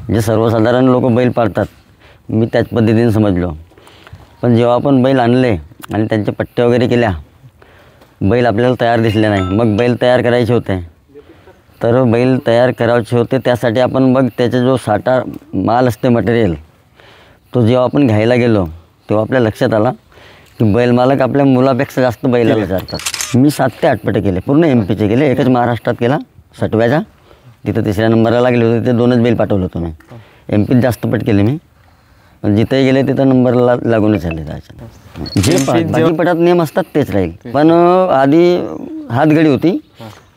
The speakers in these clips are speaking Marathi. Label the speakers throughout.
Speaker 1: जे सर्वसाधारण लोक बैल पाळतात मी त्याच पद्धतीने समजलो. पण जेव्हा आपण बैल आणले आणि त्यांचे पट्टे वगैरे केल्या, बैल आपल्याला तयार दिसले नाही. मग बैल तयार करायचे होते, तर बैल तयार करायचे होते त्यासाठी आपण मग त्याचा जो साठा माल असते मटेरियल, तो जेव्हा आपण घ्यायला गेलो तेव्हा आपल्या लक्षात आला की बैल मालक आपल्या मुलापेक्षा जास्त बैलाला चारतात. मी 7 ते 8 पटे केले, पूर्ण MP चे केले. एकच महाराष्ट्रात केला सटव्याचा, तिथं 3ऱ्या नंबरला लागले होते. ते 2च बैल पाठवलं होतं मी. MP जास्त पट केले मी, पण जिथंही गेले तिथं नंबरला लागूनच आले जायचं. जे बाकी पटात नियम असतात तेच राहील. पण आधी हातघडी होती,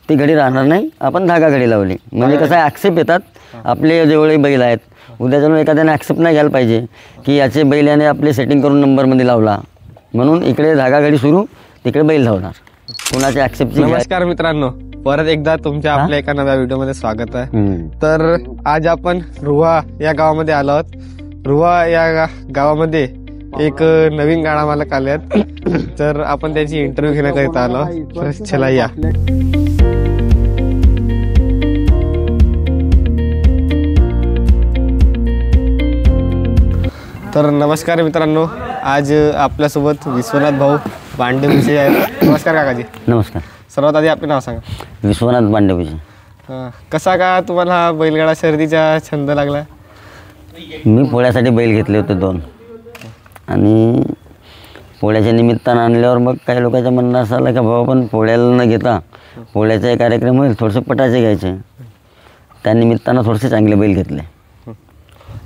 Speaker 1: ती घडी राहणार नाही, आपण धागा घडी लावली. म्हणजे कसं आहे, ॲक्सेप्ट येतात आपले जेवढे बैल आहेत. उद्या जाऊन एखाद्याने ॲक्सेप्ट नाही घ्यायला पाहिजे की याचे बैल याने आपले सेटिंग करून नंबरमध्ये लावला, म्हणून इकडे धागा घडी सुरू, तिकडे बैल धावणार. कोणाच्या ॲक्सेप्टची.
Speaker 2: नमस्कार मित्रांनो, परत एकदा तुमच्या आपल्या एका नव्या व्हिडिओमध्ये स्वागत आहे. तर आज आपण रुहा या गावामध्ये आलो आहोत. रुहा या गावामध्ये एक नवीन गाडा मालक आले आहेत, तर आपण त्याची इंटरव्ह्यू घेण्याकरिता आलो. तर चला या. तर नमस्कार मित्रांनो, आज आपल्यासोबत विश्वनाथ भाऊ बांडेविषयी आहेत. नमस्कार काकाजी.
Speaker 1: नमस्कार.
Speaker 2: सर्वात आधी आपले नाव सांगा.
Speaker 1: विश्वनाथ बांडेविषयी.
Speaker 2: कसा का तुम्हाला हा बैलगाडा शर्यतीचा छंद लागला?
Speaker 1: मी पोळ्यासाठी बैल घेतले होते 2, आणि पोळ्याच्या निमित्तानं आणल्यावर मग काही लोकांच्या म्हणणं असं आलं का बाबा पण पोळ्याला न घेता पोळ्याचा कार्यक्रम होईल, थोडेसे पटाचे घ्यायचे. त्या निमित्तानं थोडेसे चांगले बैल घेतले.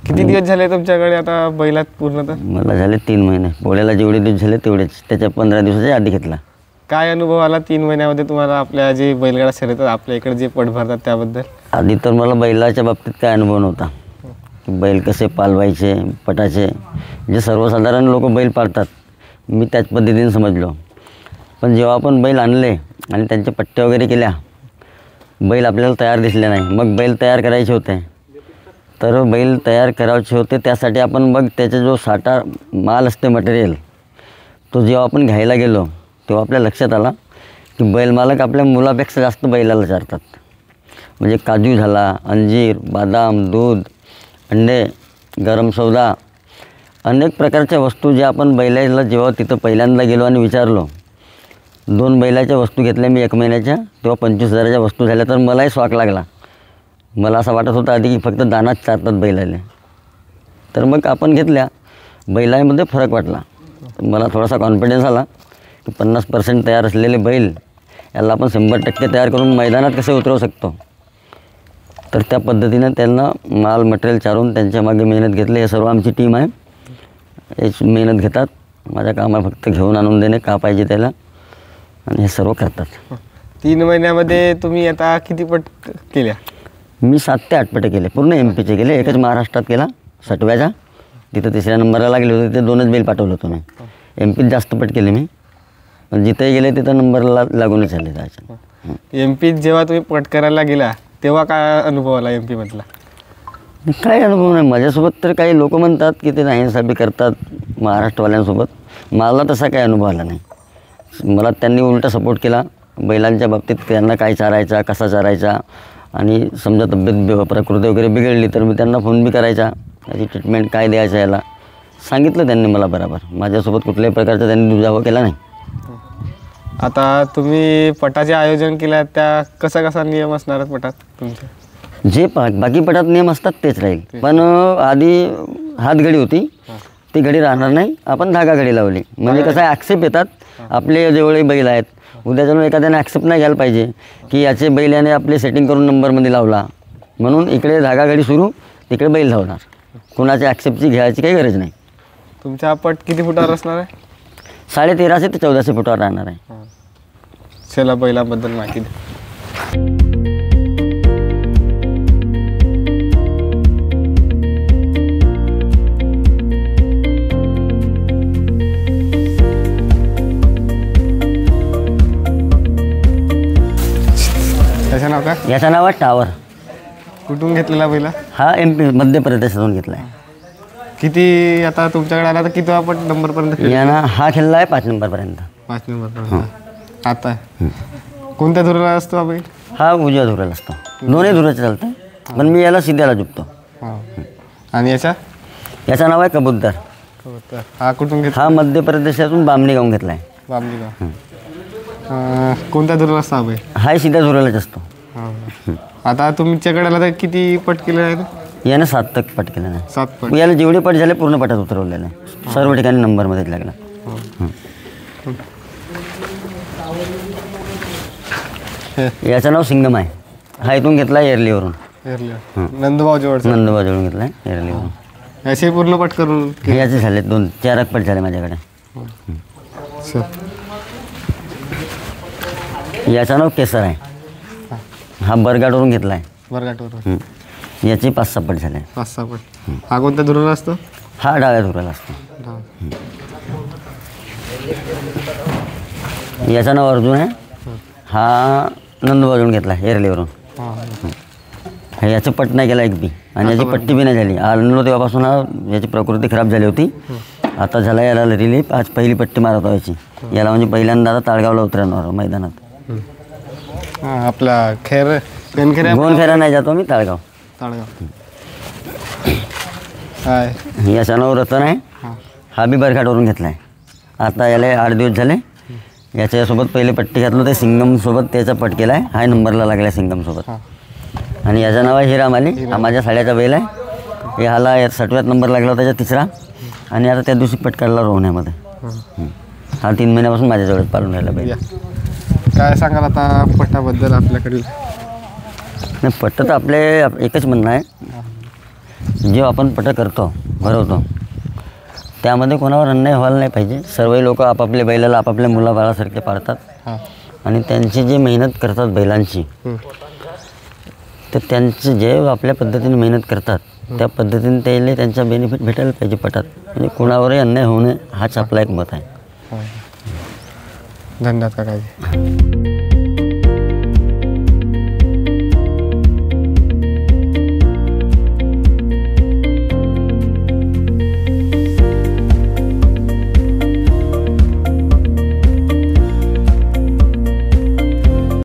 Speaker 2: किती दिवस झाले तुमच्याकडे आता बैलात पूर्णतः?
Speaker 1: मला झाले 3 महिने. पोळ्याला जेवढे दिवस झाले तेवढेच, त्याच्या 15 दिवसाच्या आधी घेतला.
Speaker 2: काय अनुभव आला 3 महिन्यामध्ये तुम्हाला आपल्या जे बैलगाडा शर्यतात आपल्या इकडे जे पट भरतात त्याबद्दल?
Speaker 1: आधी तर मला बैलाच्या बाबतीत काय अनुभव नव्हता. बैल कसे पालवायचे, पटाचे, जे सर्वसाधारण लोक बैल पाळतात मी त्याच पद्धतीने समजलो. पण जेव्हा आपण बैल आणले आणि त्यांचे पट्टे वगैरे केल्या, बैल आपल्याला तयार दिसले नाही. मग बैल तयार करायचे होते, तर बैल तयार करायचे होते त्यासाठी आपण मग त्याचा जो साठा माल असते मटेरियल, तो जेव्हा आपण घ्यायला गेलो तेव्हा आपल्या लक्षात आला की बैल मालक आपल्या मुलापेक्षा जास्त बैलाला चारतात. म्हणजे काजू झाला, अंजीर, बदाम, दूध, अंडे, गरम सौदा, अनेक प्रकारच्या वस्तू ज्या आपण बैलाला जेव्हा तिथं पहिल्यांदा गेलो आणि विचारलो, 2 बैलाच्या वस्तू घेतल्या मी 1 महिन्याच्या, तेव्हा 25,000च्या वस्तू झाल्या. तर मलाही शॉक लागला. मला असं वाटत होतं आधी की फक्त दानाच चारतात बैलाले. तर मग आपण घेतल्या. बैलामध्ये फरक वाटला. मला थोडासा कॉन्फिडन्स आला की 50% तयार असलेले बैल याला आपण 100% तयार करून मैदानात कसे उतरवू शकतो. तर त्या पद्धतीनं त्यांना माल मटेरियल चारून त्यांच्या मागे मेहनत घेतली. हे सर्व आमची टीम आहे, हेच मेहनत घेतात. माझ्या कामाला फक्त घेऊन आणून देणे का पाहिजे त्याला, आणि हे सर्व करतात.
Speaker 2: 3 महिन्यामध्ये तुम्ही आता किती पट केल्या?
Speaker 1: मी 7 ते 8 पटे केले, पूर्ण MP चे केले. एकच महाराष्ट्रात केला सटव्याचा, तिथं 3ऱ्या नंबरला लागले होते. ते 2च बैल पाठवलं होतं मी. MP जास्त पट केले मी, पण जिथंही गेले तिथं नंबरला लागूनच आले जायचं.
Speaker 2: MP जेव्हा तुम्ही पट करायला गेला तेव्हा काय अनुभव आला MP मधला?
Speaker 1: काही अनुभव नाही. माझ्यासोबत तर काही लोक म्हणतात की ते नाहीसाबी करतात महाराष्ट्रवाल्यांसोबत. मला तसा काही अनुभव आला नाही. मला त्यांनी उलटा सपोर्ट केला बैलांच्या बाबतीत. त्यांना काय चारायचा, कसा चारायचा, आणि समजा तब्येत प्रकृती वगैरे बिघडली तर मी त्यांना फोन बी करायचा, याची ट्रीटमेंट काय द्यायचं याला सांगितलं त्यांनी मला बरोबर. माझ्यासोबत कुठल्याही प्रकारचा त्यांनी दुजावा केला नाही.
Speaker 2: आता तुम्ही पटाचे आयोजन केलं, त्या कसा नियम असणार पटात तुमचे?
Speaker 1: जे बाकी पटात नियम असतात तेच राहील. पण आधी हातघडी होती, ती घडी राहणार नाही, आपण धागा घडी लावली. म्हणजे कसं आहे, ॲक्सेप्ट येतात आपले जेवढे बैल आहेत. उद्या जाऊन एखाद्याने ॲक्सेप्ट नाही घ्यायला पाहिजे की याचे बैल याने आपले सेटिंग करून नंबरमध्ये लावला, म्हणून इकडे धागा घडी सुरू, तिकडे बैल धावणार. कोणाच्या ॲक्सेप्टची घ्यायची काही गरज नाही.
Speaker 2: तुमचा पट किती फुटावर असणार आहे?
Speaker 1: 13.5 ते 14 फुटावर राहणार आहे.
Speaker 2: चला बैलाबद्दल माहिती द्या. त्याचं नाव काय?
Speaker 1: याचं नाव आहे टावर.
Speaker 2: कुठून घेतलेला बैला?
Speaker 1: हा MP मध्य प्रदेशातून घेतला आहे.
Speaker 2: किती आता तुमच्याकडे आला तर किती आपण नंबरपर्यंत?
Speaker 1: यानं हा खेळला आहे 5 नंबरपर्यंत.
Speaker 2: 5 नंबरपर्यंत. आता कोणत्या धुराला असतो हा बैल?
Speaker 1: हा उजव्या धुराला असतो. दोन्ही धुराचे चालतं, पण मी याला सिद्ध्याला झुकतो.
Speaker 2: हा. आणि याचा
Speaker 1: याचं नाव आहे कबूतर.
Speaker 2: कबूतर. हा कुठून घेतला?
Speaker 1: हा मध्य प्रदेशातून बामणी गावून घेतला आहे.
Speaker 2: बामणीगाव. कोणत्या दुरला असता भाई?
Speaker 1: हा सीधा झुरलाच असतो.
Speaker 2: आता तुमच्याकडे आला तर किती पट केले आहेत?
Speaker 1: यानं 7 तक पट केला नाही.
Speaker 2: 7 पट.
Speaker 1: याला जेवढे पट झाले पूर्ण पटात उतरवलेलं आहे. सर्व ठिकाणी नंबरमध्येच लागला. याचं नाव सिंगम आहे. हा इथून घेतला एरलीवरून.
Speaker 2: नंदुभाऊ जवळचा.
Speaker 1: नंदबाजवळून घेतला आहे एरलीवरून.
Speaker 2: असे पूर्ण पट करून
Speaker 1: याचे झाले 2-4 पट झाले माझ्याकडे. याचं नाव केसर आहे. हा बरगाडवरून घेतला आहे.
Speaker 2: वर्गाटवर
Speaker 1: याचे 5-6 पट झाले.
Speaker 2: 5-6 पट. हा कोणत्या दुरला असतो?
Speaker 1: हा डाव्या धुराला असतो. याचं नाव अर्जुन आहे. हा नंदबाजवळून घेतला एरलीवरून. याचं पट नाही केला एक बी आणि याची पट्टी बी नाही झाली. आणलो तेव्हापासून याची प्रकृती खराब झाली होती. आता झाला याला रिलीफ. आज पहिली पट्टी मारत याची. याला म्हणजे पहिल्यांदा आता ताळगावला उतरणार मैदानात.
Speaker 2: आपला खेर
Speaker 1: गोनखेरा नाही जातो मी ताळगाव.
Speaker 2: ताळगाव.
Speaker 1: याचं नाव रतन आहे. हा बी बरघाटवरून घेतला आहे. आता याला 8 दिवस झाले. याच्यासोबत पहिले पट्टी घातलो ते सिंगमसोबत त्याचा पट केला आहे. हा नंबरला लागला सिंगमसोबत. आणि याचं नाव आहे हिरामाली. हा माझ्या साड्याचा बैल आहे. ह्याला 60व्यात नंबर लागला होता त्याचा 3रा. आणि आता त्या दिवशी पट काढला रोहण्यामध्ये. हा 3 महिन्यापासून माझ्याजवळ पाळून राहिला बैल.
Speaker 2: काय सांगाल आता पटाबद्दल आपल्याकडे?
Speaker 1: नाही, पट्ट तर आपले एकच म्हणणं आहे. जेव्हा आपण पट करतो भरवतो त्यामध्ये कोणावर अन्याय व्हायला नाही पाहिजे. सर्व लोक आपापल्या बैलाला आपापल्या मुलाबाळासारखे पाळतात. आणि त्यांची जी मेहनत करतात बैलांची तर त्यांचं जे आपल्या पद्धतीने मेहनत करतात त्या पद्धतीने त्याला त्यांचा बेनिफिट भेटायला पाहिजे पटात. म्हणजे कोणावरही अन्याय होऊ नये हाच आपला एक मत आहे.
Speaker 2: धन्यवाद काकाजी.